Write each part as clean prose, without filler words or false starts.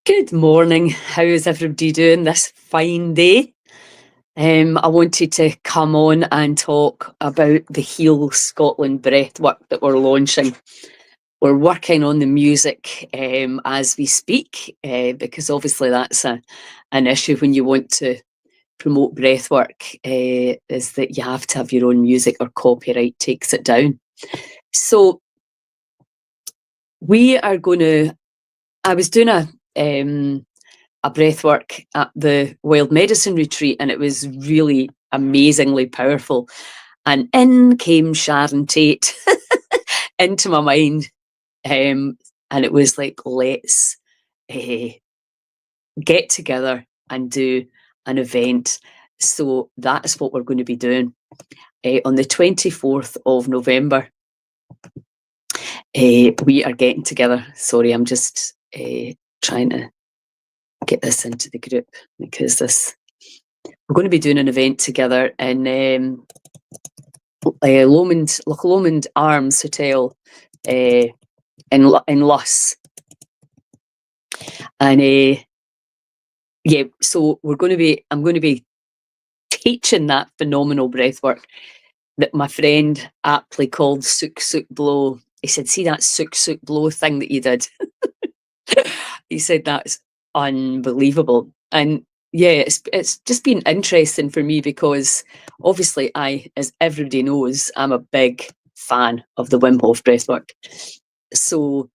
Good morning. How is everybody doing this fine day? I wanted to come on and talk about the Heal Scotland breathwork that we're launching. We're working on the music as we speak, because obviously that's an issue when you want to promote breathwork, is that you have to have your own music or copyright takes it down. So we are going to, I was doing a breathwork at the Wild Medicine Retreat, and it was really amazingly powerful. And in came Sharon Tate into my mind, and it was like, let's get together and do an event. So that's what we're going to be doing on the 24th of November. We are getting together. Sorry, I'm just trying to get this into the group, because we're going to be doing an event together in Lomond Arms Hotel in Luss, and yeah, so I'm going to be teaching that phenomenal breathwork that my friend aptly called Sook Blow. He said, "See that Sook Blow thing that you did?" He said that's unbelievable. And yeah, it's just been interesting for me, because obviously as everybody knows, I'm a big fan of the Wim Hof breathwork. So,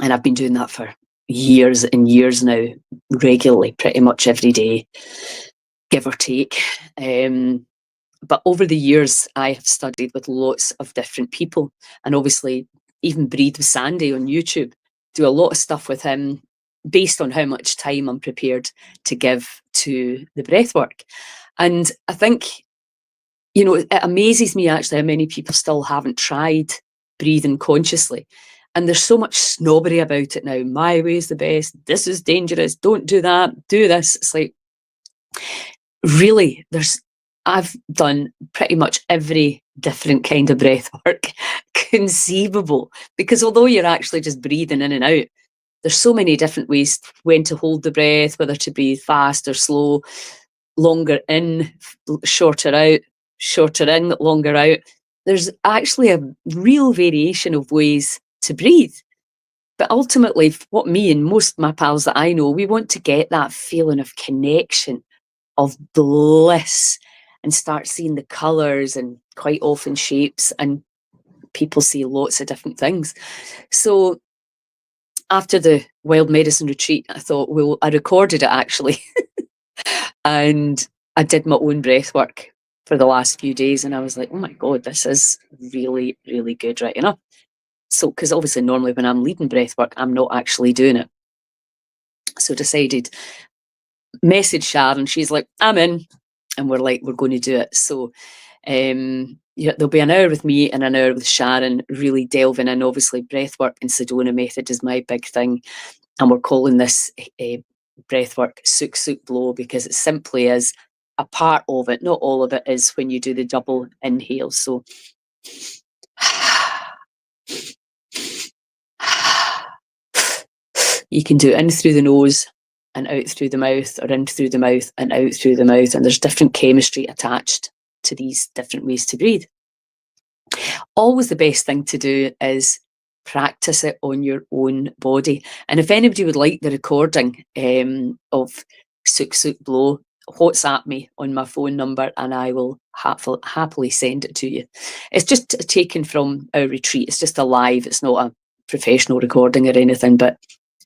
and I've been doing that for years and years now, regularly, pretty much every day, give or take. But over the years, I have studied with lots of different people, and obviously even Breathe with Sandy on YouTube, do a lot of stuff with him based on how much time I'm prepared to give to the breathwork. And I think, it amazes me actually how many people still haven't tried breathing consciously. And there's so much snobbery about it now. My way is the best. This is dangerous. Don't do that. Do this. It's like, really, I've done pretty much every different kind of breath work conceivable, because although you're actually just breathing in and out, there's so many different ways when to hold the breath, whether to breathe fast or slow, longer in, shorter out, shorter in, longer out. There's actually a real variation of ways to breathe. But ultimately, what me and most of my pals that I know, we want to get that feeling of connection, of bliss, and start seeing the colours and quite often shapes, and people see lots of different things. So after the Wild Medicine Retreat, I thought, well, I recorded it actually and I did my own breath work for the last few days, and I was like, oh my God, this is really, really good, right enough. So, because obviously normally when I'm leading breath work, I'm not actually doing it. So decided, message Sharon, she's like, I'm in. And we're like, we're going to do it. So yeah, there'll be an hour with me and an hour with Sharon, really delving in. Obviously, breathwork and Sedona method is my big thing. And we're calling this breathwork Sook Blow, because it simply is a part of it. Not all of it is when you do the double inhale. So you can do it in through the nose and out through the mouth, or in through the mouth and out through the mouth. And there's different chemistry attached to these different ways to breathe. Always the best thing to do is practice it on your own body. And if anybody would like the recording of Sook Blow, WhatsApp me on my phone number and I will happily send it to you. It's just taken from our retreat. It's just a live. It's not a professional recording or anything, but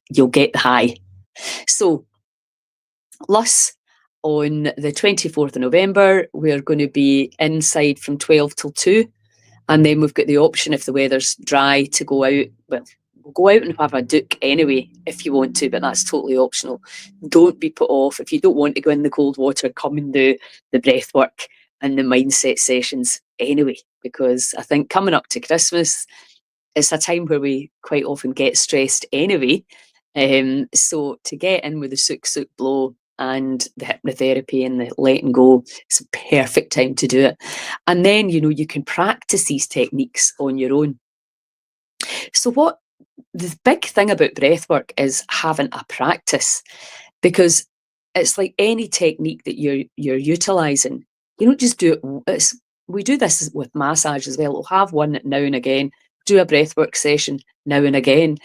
you'll get the high. So, Luss, on the 24th of November, we're going to be inside from 12 till 2. And then we've got the option, if the weather's dry, to go out. Well, we'll go out and have a duke anyway, if you want to, but that's totally optional. Don't be put off. If you don't want to go in the cold water, come and do the breath work and the mindset sessions anyway, because I think coming up to Christmas, it's a time where we quite often get stressed anyway. So to get in with the Sook Blow and the hypnotherapy and the letting go, it's a perfect time to do it. And then, you can practice these techniques on your own. So what the big thing about breathwork is having a practice, because it's like any technique that you're utilising. You don't just do it. We do this with massage as well. We'll have one now and again, do a breathwork session now and again.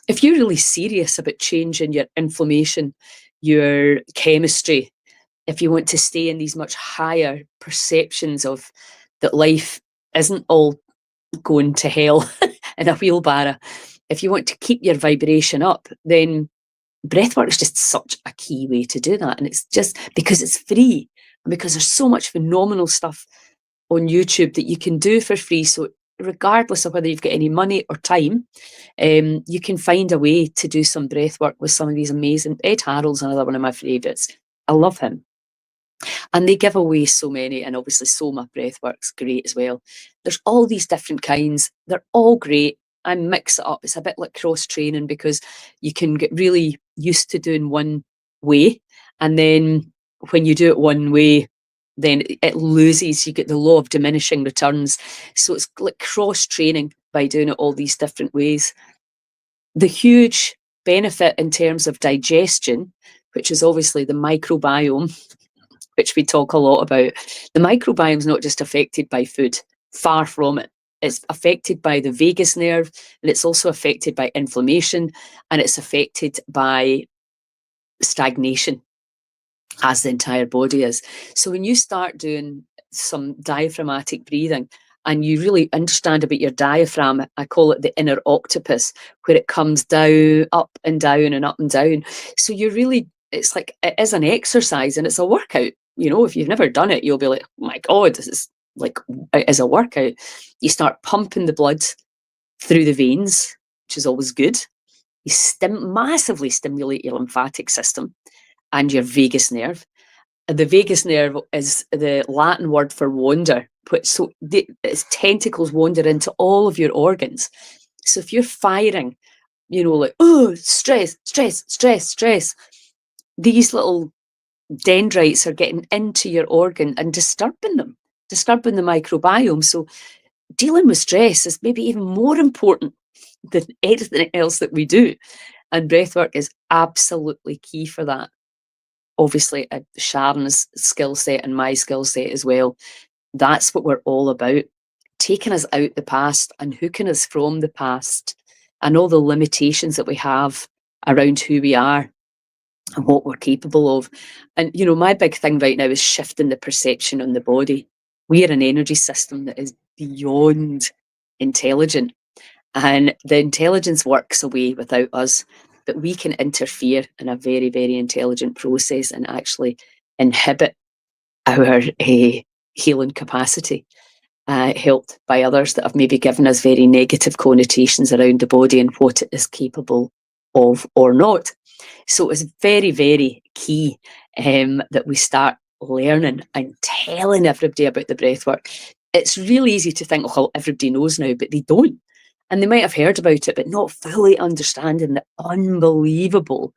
If you're really serious about changing your inflammation, your chemistry, if you want to stay in these much higher perceptions of that life isn't all going to hell in a wheelbarrow, if you want to keep your vibration up, then breathwork is just such a key way to do that. And it's just because it's free and because there's so much phenomenal stuff on YouTube that you can do for free. So regardless of whether you've got any money or time, you can find a way to do some breathwork with some of these amazing. Ed Harrell's another one of my favourites. I love him. And they give away so many, and obviously Soma breathwork's great as well. There's all these different kinds. They're all great. I mix it up. It's a bit like cross training, because you can get really used to doing one way, and then when you do it one way, then it loses. You get the law of diminishing returns. So it's like cross training by doing it all these different ways. The huge benefit in terms of digestion, which is obviously the microbiome, which we talk a lot about. The microbiome is not just affected by food, far from it. It's affected by the vagus nerve, and it's also affected by inflammation, and it's affected by stagnation, as the entire body is. So when you start doing some diaphragmatic breathing, and you really understand about your diaphragm, I call it the inner octopus, where it comes down, up and down and up and down. So you're really, it's like, it is an exercise and it's a workout. You know, if you've never done it, you'll be like, oh my God, this is like, it is a workout. You start pumping the blood through the veins, which is always good. You massively stimulate your lymphatic system and your vagus nerve. The vagus nerve is the Latin word for wander, so its tentacles wander into all of your organs. So if you're firing, you know, like, oh, stress, stress, stress, stress, these little dendrites are getting into your organ and disturbing them, disturbing the microbiome. So dealing with stress is maybe even more important than anything else that we do. And breathwork is absolutely key for that. Obviously, Sharon's skill set and my skill set as well. That's what we're all about. Taking us out the past, unhooking us from the past, and all the limitations that we have around who we are and what we're capable of. And, you know, my big thing right now is shifting the perception on the body. We are an energy system that is beyond intelligent, and the intelligence works away without us, but we can interfere in a very, very intelligent process and actually inhibit our healing capacity, helped by others that have maybe given us very negative connotations around the body and what it is capable of or not. So it's very, very key that we start learning and telling everybody about the breath work. It's really easy to think, oh, well, everybody knows now, but they don't. And they might have heard about it, but not fully understanding the unbelievable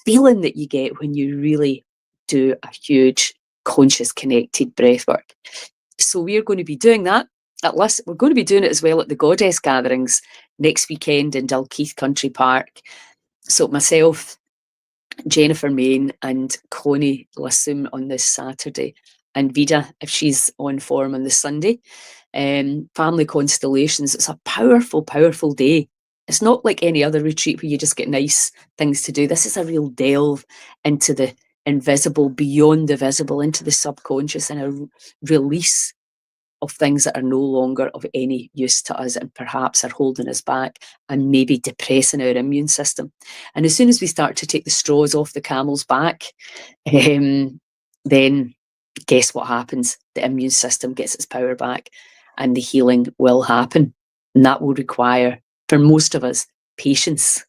feeling that you get when you really do a huge, conscious, connected breath work. So we're going to be doing that at Luss. We're going to be doing it as well at the Goddess Gatherings next weekend in Dalkeith Country Park. So myself, Jennifer Main and Connie Lassum on this Saturday, and Vida, if she's on form, on the Sunday. Family constellations. It's a powerful, powerful day. It's not like any other retreat where you just get nice things to do. This is a real delve into the invisible, beyond the visible, into the subconscious, and a release of things that are no longer of any use to us and perhaps are holding us back and maybe depressing our immune system. And as soon as we start to take the straws off the camel's back, then guess what happens? The immune system gets its power back and the healing will happen. And that will require, for most of us, patience,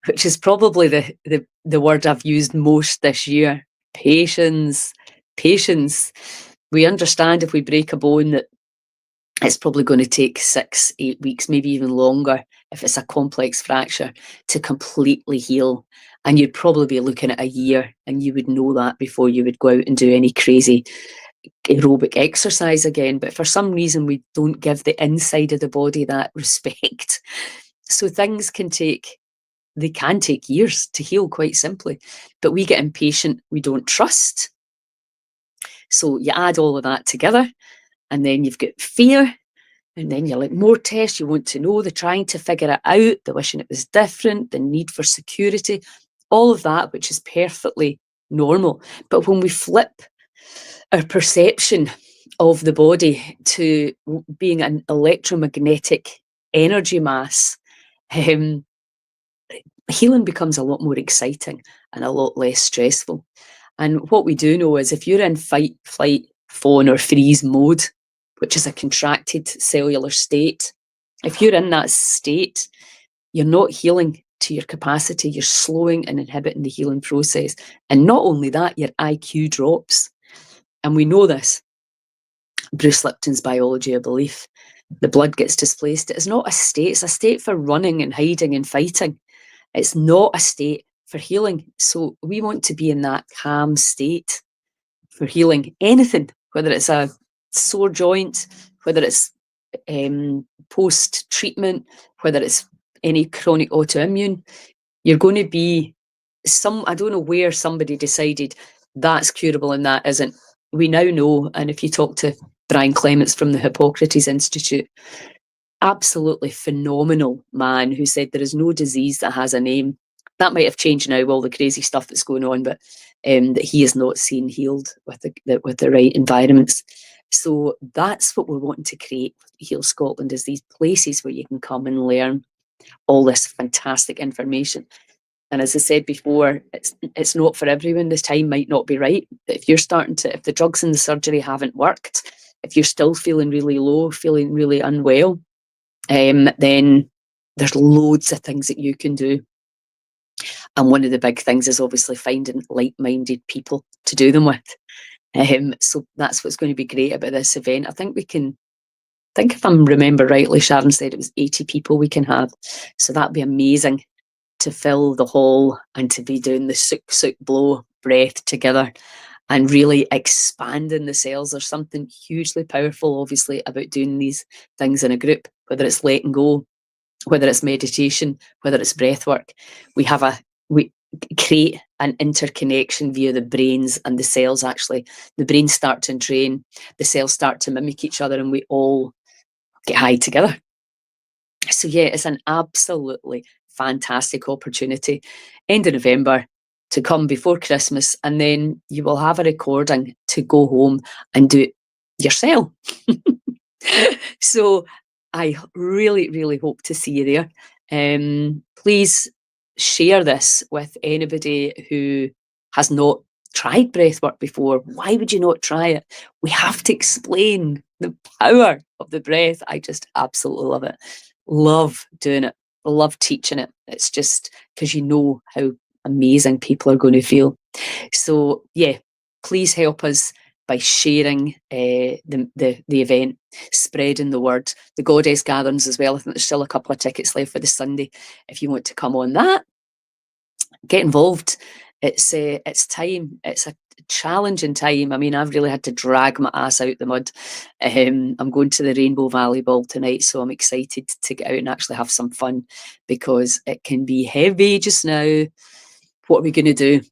which is probably the word I've used most this year. Patience, patience. We understand if we break a bone that it's probably going to take 6-8 weeks, maybe even longer, if it's a complex fracture, to completely heal. And you'd probably be looking at a year, and you would know that before you would go out and do any crazy aerobic exercise again. But for some reason, we don't give the inside of the body that respect. So things they can take years to heal, quite simply. But we get impatient, we don't trust. So you add all of that together, and then you've got fear, and then you're like, more tests, you want to know, the trying to figure it out, the wishing it was different, the need for security, all of that, which is perfectly normal. But when we flip our perception of the body to being an electromagnetic energy mass, healing becomes a lot more exciting and a lot less stressful. And what we do know is if you're in fight, flight, fawn, or freeze mode, which is a contracted cellular state, if you're in that state, you're not healing to your capacity, you're slowing and inhibiting the healing process. And not only that, your IQ drops. And we know this. Bruce Lipton's Biology of Belief. The blood gets displaced. It's not a state, it's a state for running and hiding and fighting. It's not a state for healing. So we want to be in that calm state for healing anything, whether it's a sore joint, whether it's post-treatment, whether it's any chronic autoimmune. You're going to be I don't know where somebody decided that's curable and that isn't. We now know, and if you talk to Brian Clements from the Hippocrates Institute, absolutely phenomenal man who said there is no disease that has a name. That might have changed now, all the crazy stuff that's going on, but that he is not seen healed with the right environments. So that's what we're wanting to create with Heal Scotland, is these places where you can come and learn all this fantastic information. And as I said before, it's not for everyone. This time might not be right. But if the drugs and the surgery haven't worked, if you're still feeling really low, feeling really unwell, then there's loads of things that you can do. And one of the big things is obviously finding like-minded people to do them with. So that's what's going to be great about this event. I think if I remember rightly, Sharon said it was 80 people we can have. So that'd be amazing to fill the hall and to be doing the Sook blow breath together and really expanding the cells. There's something hugely powerful, obviously, about doing these things in a group, whether it's letting go, whether it's meditation, whether it's breath work. We create an interconnection via the brains and the cells. Actually, the brains start to entrain, the cells start to mimic each other, and we all get high together. So yeah, it's an absolutely fantastic opportunity, end of November, to come before Christmas, and then you will have a recording to go home and do it yourself. So I really, really hope to see you there. Please share this with anybody who has not tried breathwork before. Why would you not try it? We have to explain the power of the breath. I just absolutely love it. Love doing it. Love teaching it. It's just because you know how amazing people are going to feel. So yeah, please help us by sharing the event, spreading the word. The Goddess gatherings as well. I think there's still a couple of tickets left for the Sunday. If you want to come on that, get involved. It's time. It's a challenging time. I mean, I've really had to drag my ass out the mud. I'm going to the Rainbow Valley Ball tonight, so I'm excited to get out and actually have some fun, because it can be heavy just now. What are we going to do?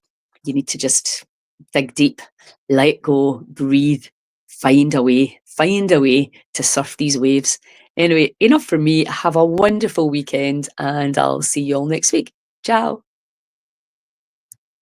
You need to just dig deep, let go, breathe, find a way to surf these waves. Anyway, enough for me. Have a wonderful weekend, and I'll see you all next week. Ciao.